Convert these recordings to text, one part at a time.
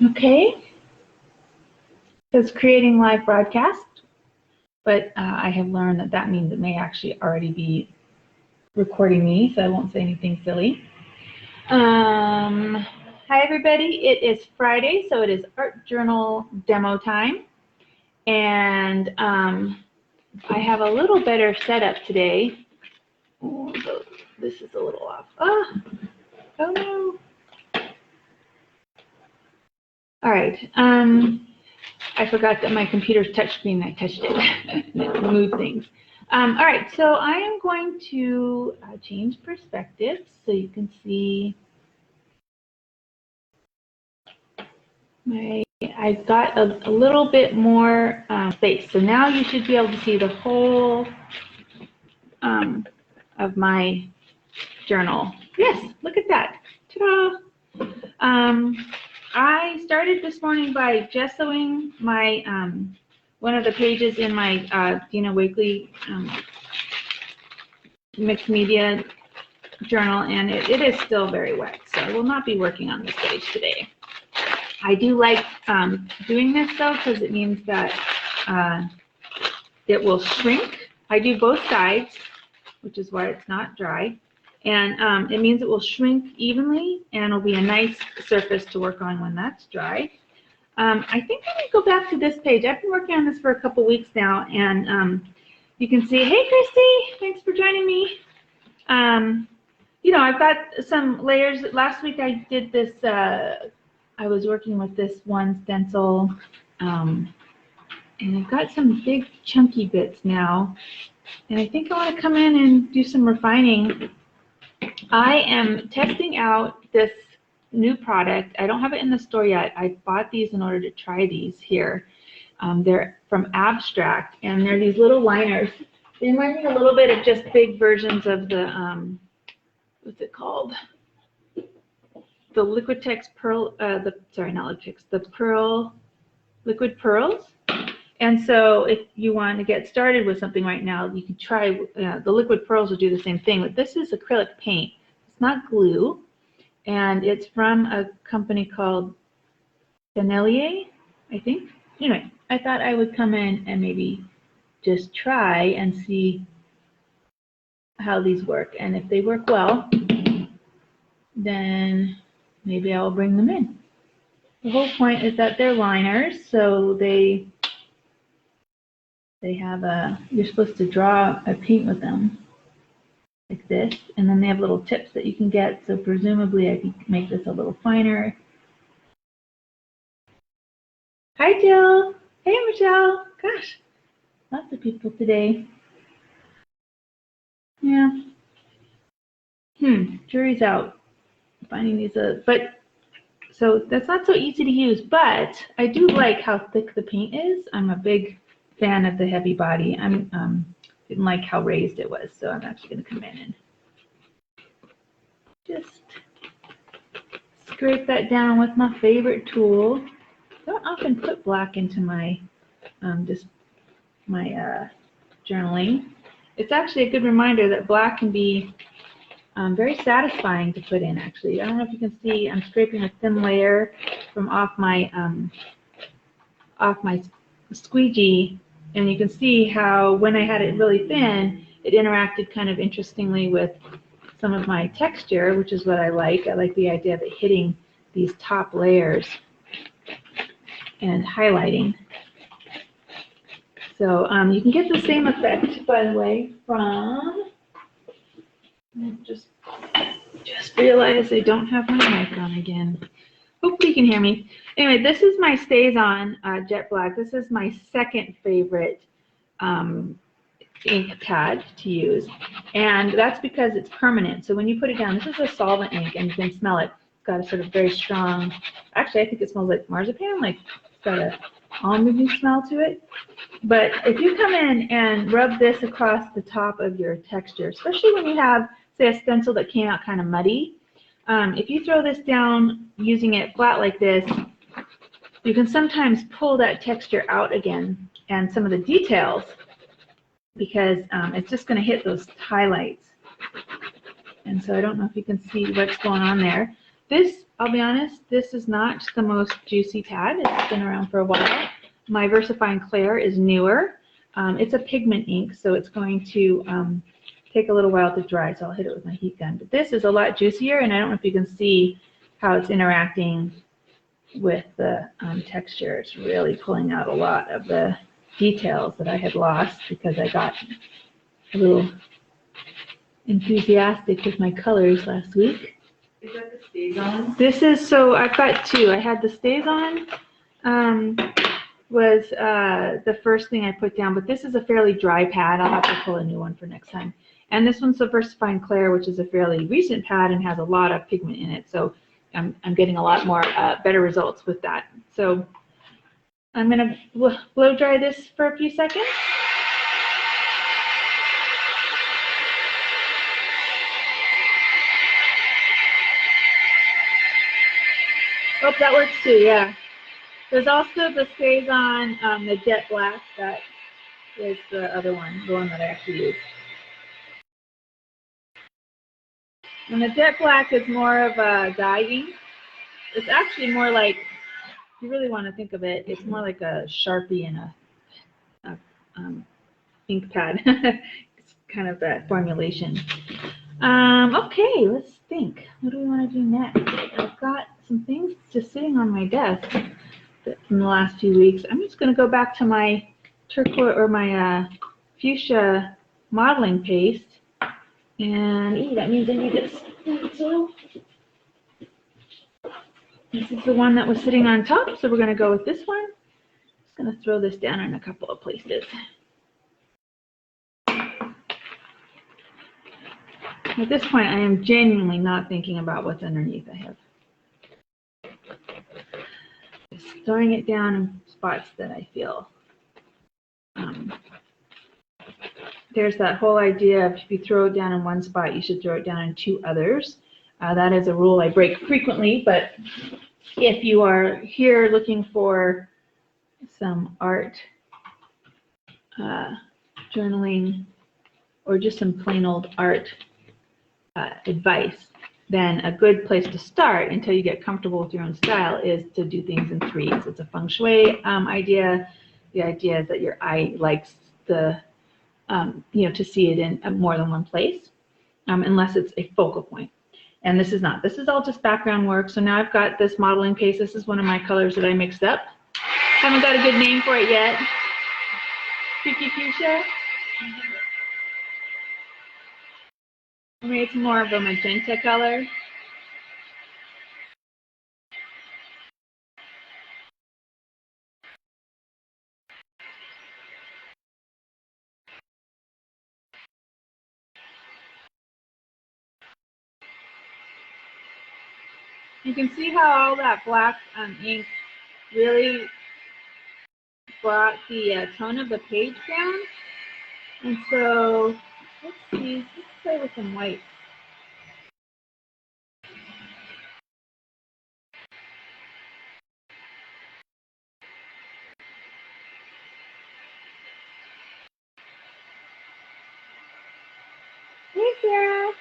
Okay. It's creating live broadcast, but I have learned that that means it may actually already be recording me, so I won't say anything silly. Hi everybody, it is Friday, so it is art journal demo time, and I have a little better setup today. Oh, this is a little off. Oh no. All right. I forgot that my computer's touchscreen. I touched it and it moved things. All right, so I am going to change perspectives so you can see I've got a little bit more space. So now you should be able to see the whole of my journal. Yes, look at that. Ta-da! I started this morning by gessoing my one of the pages in my Dina Wakely mixed media journal, and it is still very wet, so I will not be working on this page today. I do like doing this though, because it means that it will shrink. I do both sides, which is why it's not dry. And it means it will shrink evenly, and it'll be a nice surface to work on when that's dry. I think I'm going to go back to this page. I've been working on this for a couple weeks now, and you can see, hey Christy, thanks for joining me. You know, I've got some layers. Last week I did this, I was working with this one stencil, and I've got some big chunky bits now, and I think I want to come in and do some refining. I am testing out this new product. I don't have it in the store yet. I bought these in order to try these here. They're from Abstract, and they're these little liners. They remind me a little bit of just big versions of the, what's it called? The Liquitex Pearl, sorry, not Liquitex, the Pearl, Liquid Pearls. And so if you want to get started with something right now, you can try, the Liquid Pearls will do the same thing, but this is acrylic paint. It's not glue, and it's from a company called Stencils, I think. Anyway, I thought I would come in and maybe just try and see how these work. And if they work well, then maybe I'll bring them in. The whole point is that they're liners, so they have a, you're supposed to draw a paint with them like this, and then they have little tips that you can get, so presumably I can make this a little finer. Hi Jill. Hey Michelle. Gosh, lots of people today. Yeah. Jury's out. Finding these, but so that's not so easy to use, but I do like how thick the paint is. I'm a big fan of the heavy body. I didn't like how raised it was, so I'm actually going to come in and just scrape that down with my favorite tool. I don't often put black into my journaling. It's actually a good reminder that black can be very satisfying to put in, actually. I don't know if you can see, I'm scraping a thin layer from off my squeegee, and you can see how when I had it really thin, it interacted kind of interestingly with some of my texture, which is what I like. I like the idea of it hitting these top layers and highlighting. So you can get the same effect, by the way, from, just realized I don't have my mic on again. Hopefully you can hear me. Anyway, this is my StazOn Jet Black. This is my second favorite ink pad to use, and that's because it's permanent. So when you put it down, this is a solvent ink, and you can smell it. It's got a sort of very strong, actually I think it smells like marzipan, like it's got a almondy smell to it. But if you come in and rub this across the top of your texture, especially when you have, say, a stencil that came out kind of muddy, if you throw this down using it flat like this, you can sometimes pull that texture out again and some of the details, because it's just going to hit those highlights. And so I don't know if you can see what's going on there. This I'll be honest, this is not the most juicy pad. It's been around for a while. My VersaFine Clair is newer. It's a pigment ink, so it's going to take a little while to dry, so I'll hit it with my heat gun. But this is a lot juicier, and I don't know if you can see how it's interacting with the texture. It's really pulling out a lot of the details that I had lost because I got a little enthusiastic with my colors last week. Is that the StazOn? This is, so I've got two. I had the StazOn, was the first thing I put down, but this is a fairly dry pad. I'll have to pull a new one for next time. And this one's the VersaFine Clair, which is a fairly recent pad and has a lot of pigment in it. So I'm getting a lot more better results with that. So I'm going to blow dry this for a few seconds. Oh, that works too, yeah. There's also the StazOn, the Jet Black. That is the other one, the one that I actually use. And the Jet Black is more of a dye ink. It's actually more like, if you really want to think of it, it's more like a Sharpie and a ink pad. It's kind of that formulation. Okay, let's think. What do we want to do next? I've got some things just sitting on my desk from the last few weeks. I'm just going to go back to my turquoise or my fuchsia modeling paste. And ooh, that means I need this pencil. This is the one that was sitting on top, so we're going to go with this one. Just going to throw this down in a couple of places. At this point, I am genuinely not thinking about what's underneath. I have just throwing it down in spots that I feel. There's that whole idea of if you throw it down in one spot, you should throw it down in two others. That is a rule I break frequently, but if you are here looking for some art, journaling, or just some plain old art advice, then a good place to start until you get comfortable with your own style is to do things in threes. It's a feng shui idea. The idea is that your eye likes the to see it in more than one place, unless it's a focal point. And this is not. This is all just background work. So now I've got this modeling paste. This is one of my colors that I mixed up. Haven't got a good name for it yet. Freaky Fuchsia. Maybe it's more of a magenta color. You can see how all that black ink really brought the tone of the page down. And so, let's see, let's play with some white. Hey, Sarah.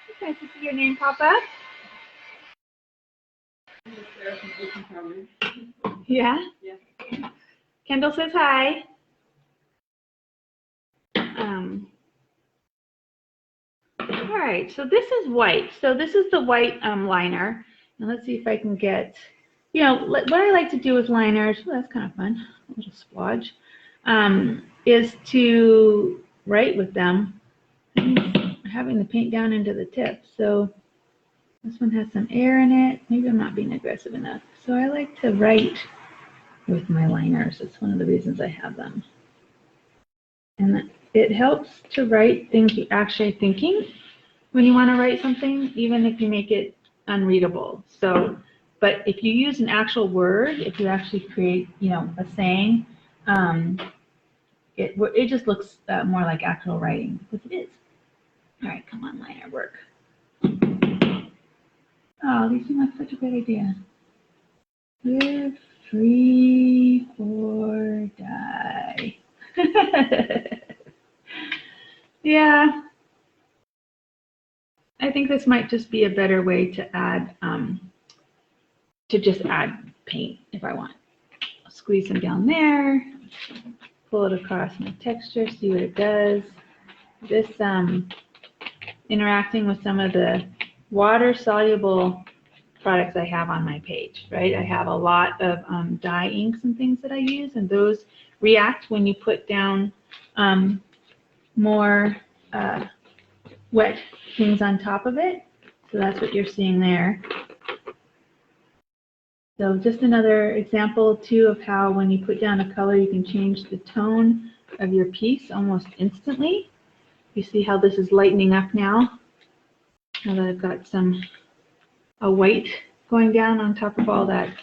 It's nice to see your name pop up. Yeah? Yeah. Kendall says hi. All right, so this is white. So this is the white liner. Now let's see if I can get, what I like to do with liners, well, that's kind of fun, a little splodge, is to write with them, having the paint down into the tip. So this one has some air in it. Maybe I'm not being aggressive enough. So I like to write with my liners. It's one of the reasons I have them. And it helps to write things you're actually thinking when you want to write something, even if you make it unreadable. So, but if you use an actual word, if you actually create, a saying, it just looks more like actual writing, because it is. All right, come on, liner work. Oh, these seem like such a great idea. Live, free, or die. Yeah. I think this might just be a better way to add to just add paint if I want. I'll squeeze them down there, pull it across my texture, see what it does. This interacting with some of the water-soluble products I have on my page, right? I have a lot of dye inks and things that I use, and those react when you put down more wet things on top of it. So that's what you're seeing there. So just another example too of how when you put down a color, you can change the tone of your piece almost instantly. You see how this is lightening up now that I've got a white going down on top of all that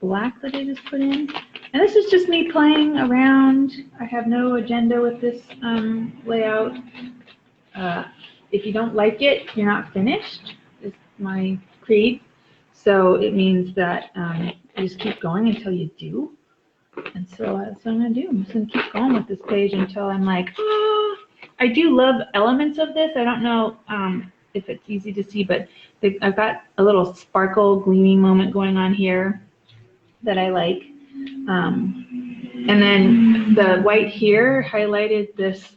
black that I just put in. And this is just me playing around. I have no agenda with this layout. If you don't like it, you're not finished, is my creed. So it means that you just keep going until you do. And so that's what I'm going to do. I'm just going to keep going with this page until I'm like, oh. I do love elements of this. I don't know if it's easy to see, but I've got a little sparkle gleaming moment going on here that I like. And then the white here highlighted this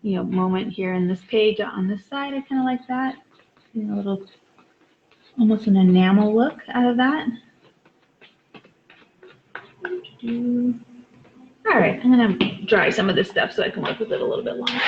moment here in this page on this side. I kind of like that. A little, almost an enamel look out of that. All right, I'm going to dry some of this stuff so I can work with it a little bit longer.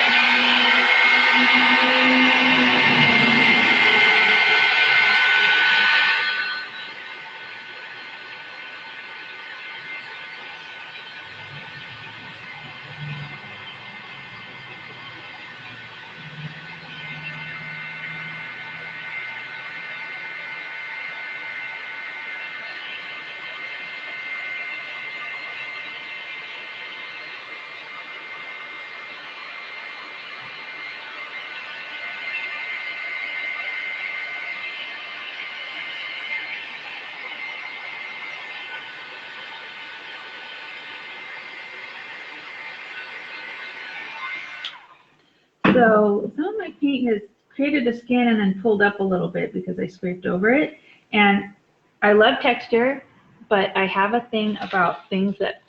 So some of my paint has created a skin and then pulled up a little bit because I scraped over it. And I love texture, but I have a thing about things that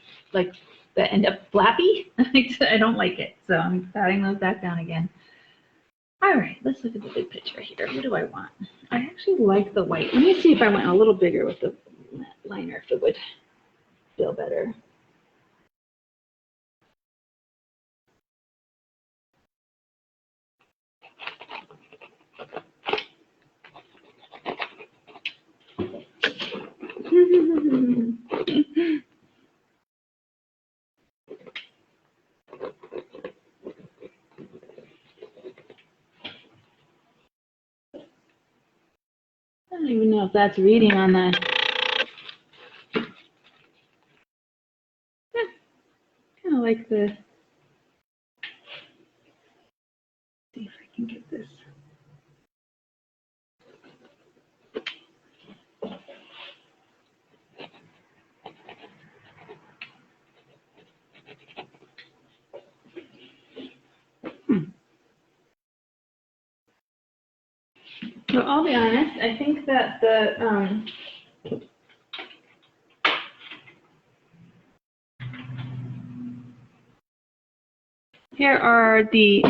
end up flappy. I don't like it. So I'm patting those back down again. All right, let's look at the big picture here. What do I want? I actually like the white. Let me see if I went a little bigger with the liner, if it would feel better. I don't even know if that's reading on the. Kind of like the. See if I can get this. So I'll be honest, I think that the here are the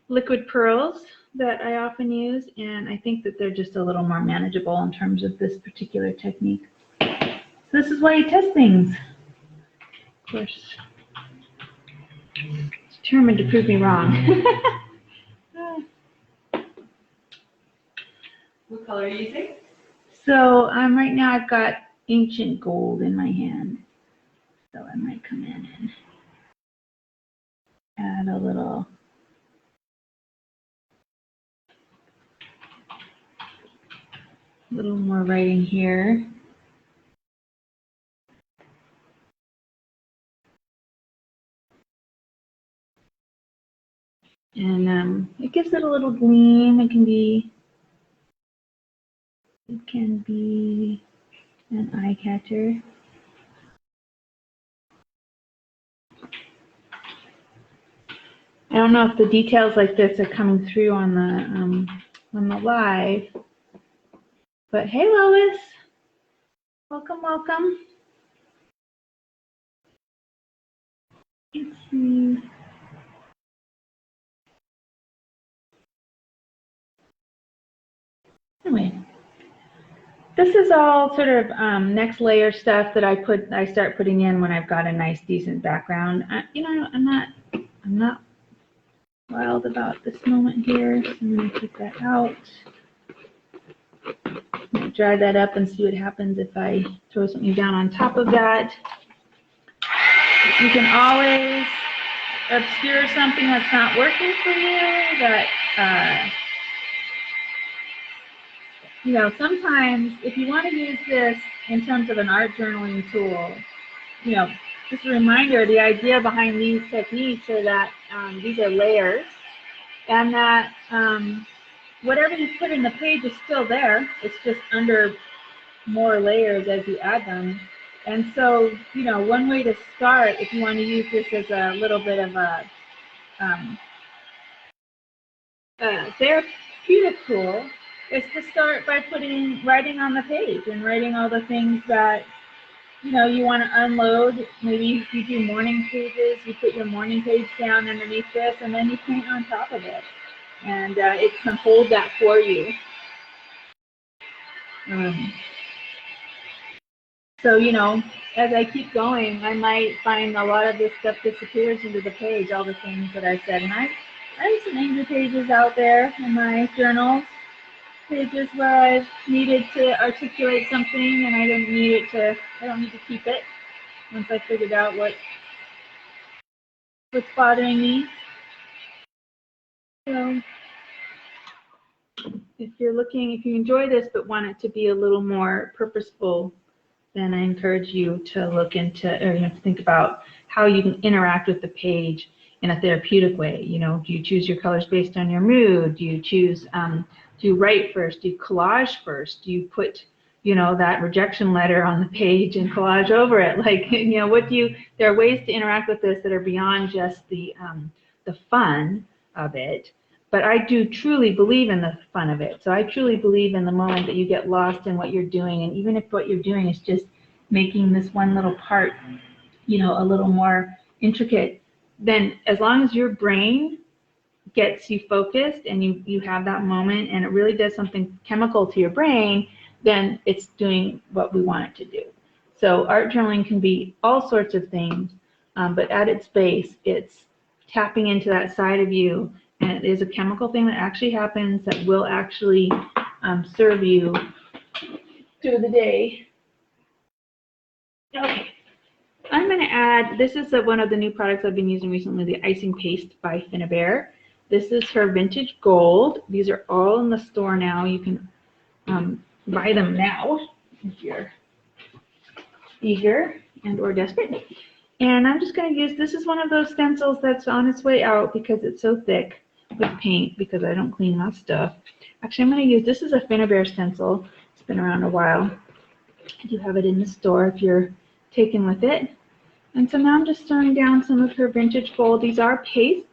liquid pearls that I often use, and I think that they're just a little more manageable in terms of this particular technique. So this is why you test things. Of course, determined to prove me wrong. What color are you using? So right now I've got ancient gold in my hand. So I might come in and add a little more writing here. And it gives it a little gleam. It can be an eye catcher. I don't know if the details like this are coming through on the live, But hey, Lois, welcome, welcome. Let's see. Anyway, this is all sort of next layer stuff that I start putting in when I've got a nice, decent background. You know, I'm not wild about this moment here, so I'm going to take that out. I'm going to dry that up and see what happens if I throw something down on top of that. You can always obscure something that's not working for you, that, you know, sometimes if you want to use this in terms of an art journaling tool, you know, just a reminder, the idea behind these techniques are that these are layers, and that whatever you put in the page is still there. It's just under more layers as you add them. And so, you know, one way to start, if you want to use this as a little bit of a therapeutic tool, is to start by writing on the page and writing all the things that, you know, you want to unload. Maybe if you do morning pages, you put your morning page down underneath this, and then you paint on top of it. And it can hold that for you. So, you know, as I keep going, I might find a lot of this stuff disappears into the page, all the things that I said. And I have some angry pages out there in my journals, pages where I've needed to articulate something and I don't need to keep it once I figured out what's bothering me. So if you enjoy this but want it to be a little more purposeful, then I encourage you to look into, or you know, to think about how you can interact with the page in a therapeutic way. You know, do you choose your colors based on your mood? Do you choose, do you write first? Do you collage first? Do you put, you know, that rejection letter on the page and collage over it? Like, you know, there are ways to interact with this that are beyond just the fun of it. But I do truly believe in the fun of it. So I truly believe in the moment that you get lost in what you're doing. And even if what you're doing is just making this one little part, you know, a little more intricate, then as long as your brain gets you focused and you have that moment and it really does something chemical to your brain, then it's doing what we want it to do. So art journaling can be all sorts of things, but at its base, it's tapping into that side of you. And it is a chemical thing that actually happens that will actually serve you through the day. Okay, I'm going to add, this is one of the new products I've been using recently, the icing paste by Finnabair. This is her vintage gold. These are all in the store now. You can buy them now if you're eager and or desperate. And I'm just going to use, this is one of those stencils that's on its way out because it's so thick with paint, because I don't clean my stuff. Actually, I'm going to use, this is a Finnabair stencil. It's been around a while. I do have it in the store if you're taken with it. And so now I'm just throwing down some of her vintage gold. These are pastes,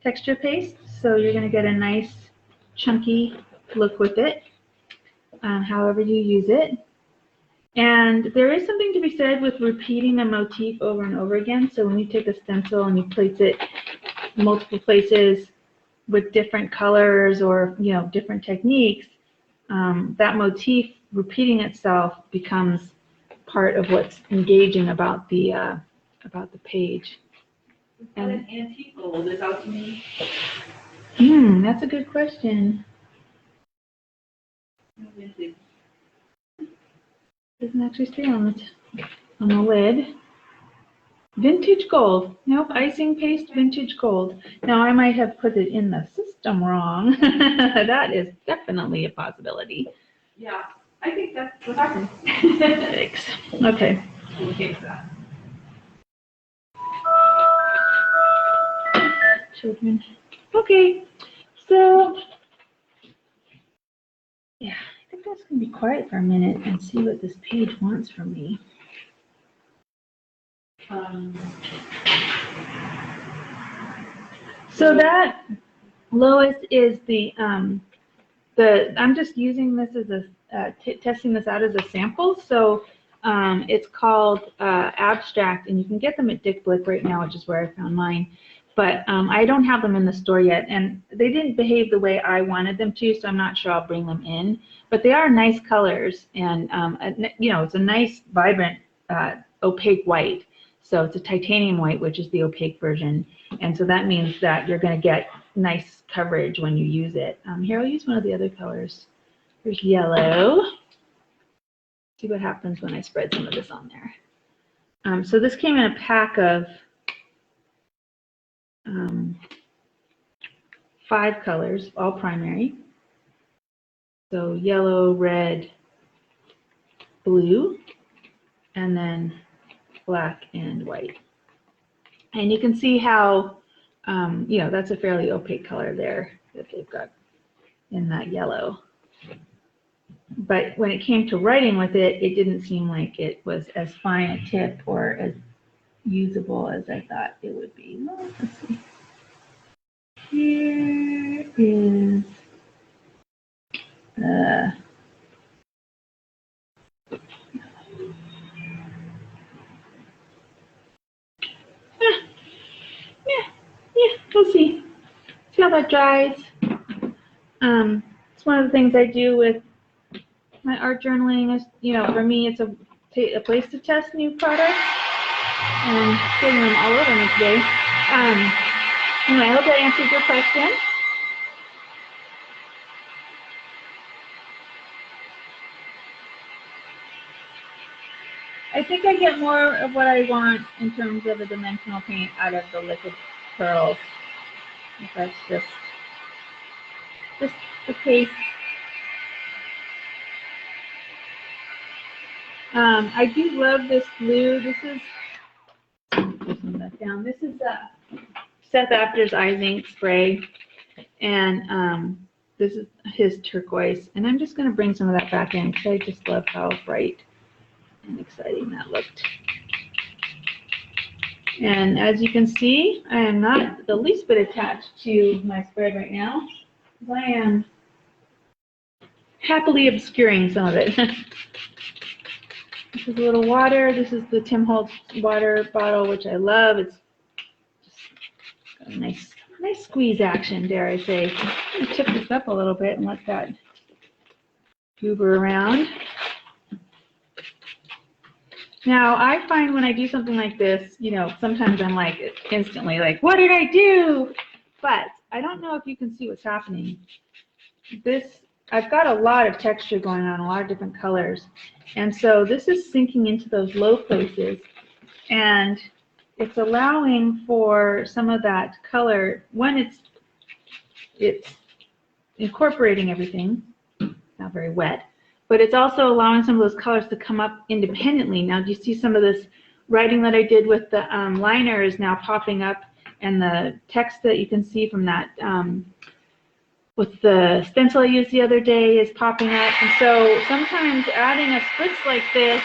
texture pastes, so you're going to get a nice chunky look with it, however you use it. And there is something to be said with repeating a motif over and over again. So when you take a stencil and you place it multiple places with different colors or, you know, different techniques, that motif repeating itself becomes part of what's engaging about the page. What an antique gold is out to me. That's a good question. Vintage. Doesn't actually say on the lid. Vintage gold. Nope, icing paste vintage gold. Now I might have put it in the system wrong. That is definitely a possibility. Yeah, I think that's what happened. Thanks. Okay. We'll take that. Children. Okay, so yeah, I think that's gonna be quiet for a minute and see what this page wants from me. So that, Lois, is the I'm just using this as a testing this out as a sample. So it's called Abstract, and you can get them at Dick Blick right now, which is where I found mine. But I don't have them in the store yet, and they didn't behave the way I wanted them to, so I'm not sure I'll bring them in. But they are nice colors, and you know, it's a nice, vibrant, opaque white. So it's a titanium white, which is the opaque version, and so that means that you're going to get nice coverage when you use it. Here, I'll use one of the other colors. Here's yellow. See what happens when I spread some of this on there. So this came in a pack of 5 colors, all primary. So yellow, red, blue, and then black and white. And you can see how, you know, that's a fairly opaque color there that they've got in that yellow. But when it came to writing with it, it didn't seem like it was as fine a tip or as usable as I thought it would be. Well, let's see. Here is yeah, we'll see. See how that dries. It's one of the things I do with my art journaling is, you know, for me, it's a place to test new products. And getting them all over me today. Anyway, I hope that answers your question. I think I get more of what I want in terms of a dimensional paint out of the liquid pearls. If that's just the case. I do love this blue. This is down. This is Seth Apter's Eyes Ink spray, and this is his turquoise. And I'm just going to bring some of that back in because I just love how bright and exciting that looked. And as you can see, I am not the least bit attached to my spread right now. I am happily obscuring some of it. This is a little water. This is the Tim Holtz water bottle, which I love. It's just got a nice squeeze action, dare I say. I'm going to tip this up a little bit and let that goober around. Now, I find when I do something like this, you know, sometimes I'm like instantly like, what did I do? But I don't know if you can see what's happening. I've got a lot of texture going on, a lot of different colors. And so this is sinking into those low places. And it's allowing for some of that color, when it's incorporating everything, not very wet, but it's also allowing some of those colors to come up independently. Now, do you see some of this writing that I did with the liner is now popping up, and the text that you can see from that with the stencil I used the other day is popping up. And so sometimes adding a spritz like this,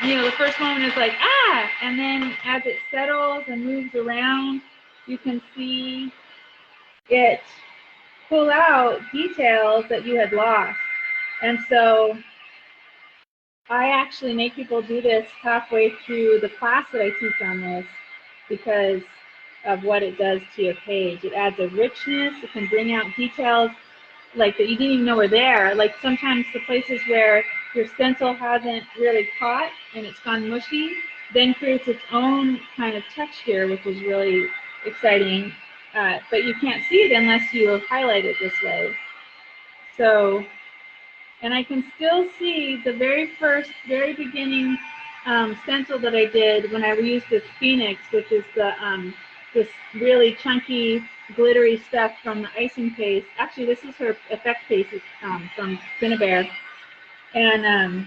you know, the first moment is like, ah, and then as it settles and moves around, you can see it pull out details that you had lost. And so I actually make people do this halfway through the class that I teach on this because of what it does to your page. It adds a richness. It can bring out details like that you didn't even know were there. Like sometimes the places where your stencil hasn't really caught and it's gone mushy, then creates its own kind of texture, which is really exciting. But you can't see it unless you highlight it this way. So, and I can still see the very beginning stencil that I did when I used this Phoenix, which is the this really chunky, glittery stuff from the icing paste. Actually, this is her effect paste from Cinnabar. And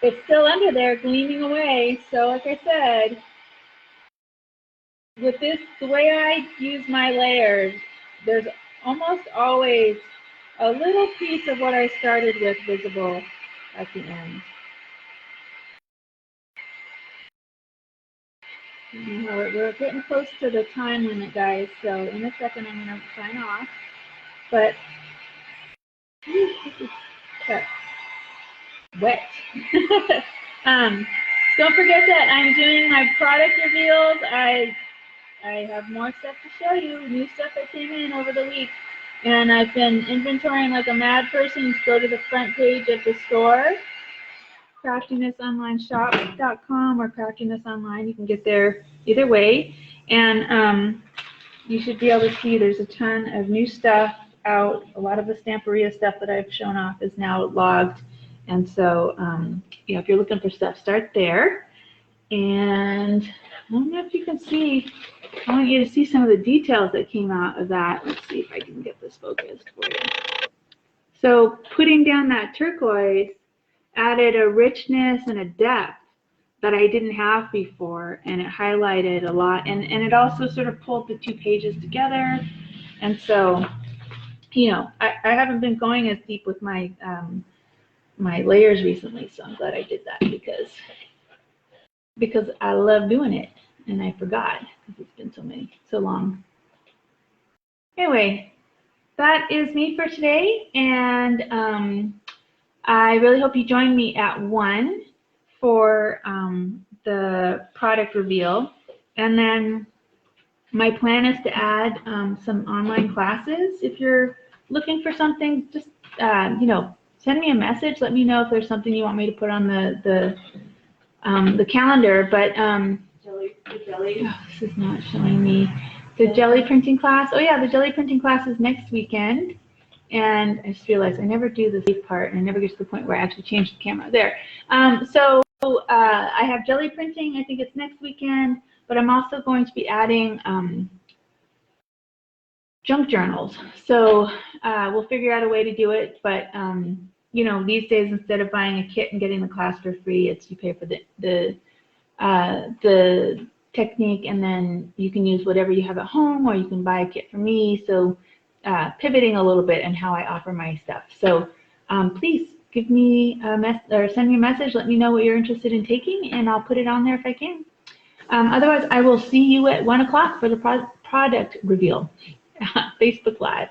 it's still under there, gleaming away. So like I said, with this, the way I use my layers, there's almost always a little piece of what I started with visible at the end. We're getting close to the time limit, guys, so in a second I'm going to sign off. But That's wet. Don't forget that I'm doing my product reveals. I have more stuff to show you, new stuff that came in over the week. And I've been inventorying like a mad person. You go to the front page of the store, craftinessonlineshop.com or Craftiness Online. You can get there either way. And you should be able to see there's a ton of new stuff out. A lot of the Stamperia stuff that I've shown off is now logged. And so, if you're looking for stuff, start there. And I don't know if you can see, I want you to see some of the details that came out of that. Let's see if I can get this focused for you. So putting down that turquoise added a richness and a depth that I didn't have before, and it highlighted a lot, and it also sort of pulled the two pages together. And so, I haven't been going as deep with my my layers recently, so I'm glad I did that because I love doing it, and I forgot because it's been so long. Anyway, that is me for today, and I really hope you join me at 1 for the product reveal, and then my plan is to add some online classes. If you're looking for something, just send me a message. Let me know if there's something you want me to put on the calendar. But the jelly. oh, this is not showing me the jelly printing class. Oh yeah, the jelly printing class is next weekend. And I just realized I never do the safe part, and I never get to the point where I actually change the camera there. So I have jelly printing. I think it's next weekend, but I'm also going to be adding junk journals. So we'll figure out a way to do it. But these days, instead of buying a kit and getting the class for free, you pay for the technique, and then you can use whatever you have at home, or you can buy a kit from me. So pivoting a little bit in how I offer my stuff. So please give me a or send me a message. Let me know what you're interested in taking, and I'll put it on there if I can. Otherwise, I will see you at 1 o'clock for the product reveal. Facebook Live.